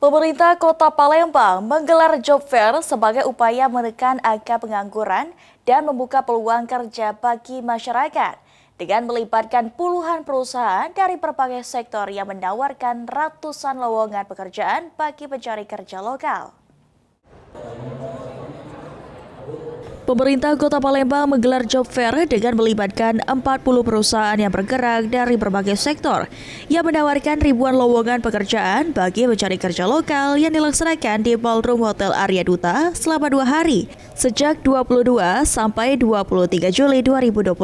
Pemerintah Kota Palembang menggelar job fair sebagai upaya menekan angka pengangguran dan membuka peluang kerja bagi masyarakat dengan melibatkan puluhan perusahaan dari berbagai sektor yang menawarkan ratusan lowongan pekerjaan bagi pencari kerja lokal. Pemerintah Kota Palembang menggelar job fair dengan melibatkan 40 perusahaan yang bergerak dari berbagai sektor yang menawarkan ribuan lowongan pekerjaan bagi pencari kerja lokal yang dilaksanakan di Ballroom Hotel Arya Duta selama 2 hari sejak 22 sampai 23 Juli 2025.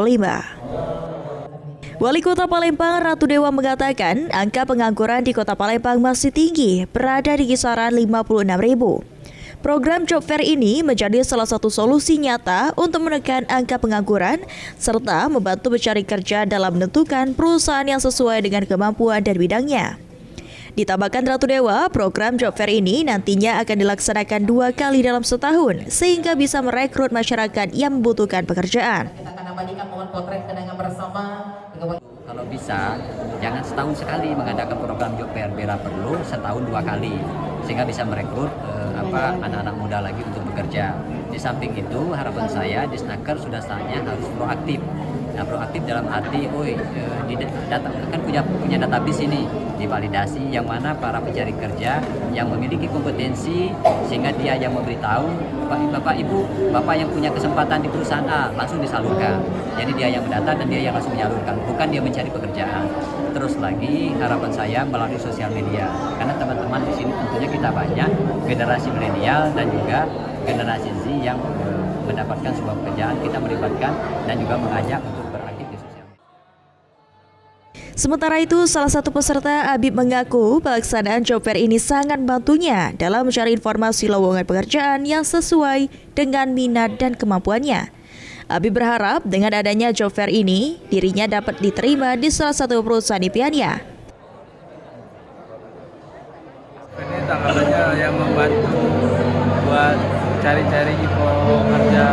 Wali Kota Palembang Ratu Dewa mengatakan angka pengangguran di Kota Palembang masih tinggi, berada di kisaran 56.000. Program job fair ini menjadi salah satu solusi nyata untuk menekan angka pengangguran serta membantu mencari kerja dalam menentukan perusahaan yang sesuai dengan kemampuan dan bidangnya. Ditambahkan Ratu Dewa, program job fair ini nantinya akan dilaksanakan 2 kali dalam setahun sehingga bisa merekrut masyarakat yang membutuhkan pekerjaan. Kita akan abadikan momen potret kenangan bersama. Kalau bisa, jangan setahun sekali mengadakan program job fair, bila perlu setahun 2 kali sehingga bisa merekrut anak-aanak muda lagi untuk bekerja. Di samping itu, harapan saya di Snaker sudah saatnya harus proaktif. Nah, proaktif dalam arti, kan punya database ini, divalidasi yang mana para pencari kerja yang memiliki kompetensi sehingga dia yang memberitahu, Bapak Ibu, Bapak yang punya kesempatan di perusahaan A langsung disalurkan. Jadi dia yang mendata dan dia yang langsung menyalurkan, bukan dia mencari pekerjaan. Terus lagi harapan saya melalui sosial media, karena teman-teman di sini tentunya kita banyak generasi milenial dan juga generasi Z yang mendapatkan sebuah pekerjaan, kita melibatkan dan juga mengajak untuk beraktif di sosial media. Sementara itu, salah satu peserta Habib mengaku pelaksanaan job fair ini sangat membantunya dalam mencari informasi lowongan pekerjaan yang sesuai dengan minat dan kemampuannya. Habib berharap dengan adanya job fair ini, dirinya dapat diterima di salah satu perusahaan impiannya. Ini tanggapannya yang membantu buat cari-cari info kerja.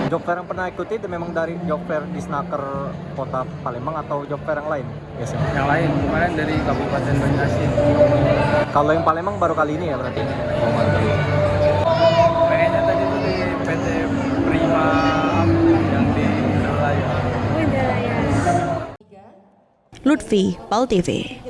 Job fair yang pernah ikuti itu memang dari job fair di Snaker Kota Palembang atau job fair yang lain biasanya? Yang lain kemarin dari Kabupaten Banjarmasin. Kalau yang Palembang baru kali ini ya berarti? Pengennya tadi tuh di PT Prima yang di Indralaya. Lutfi, Pal TV.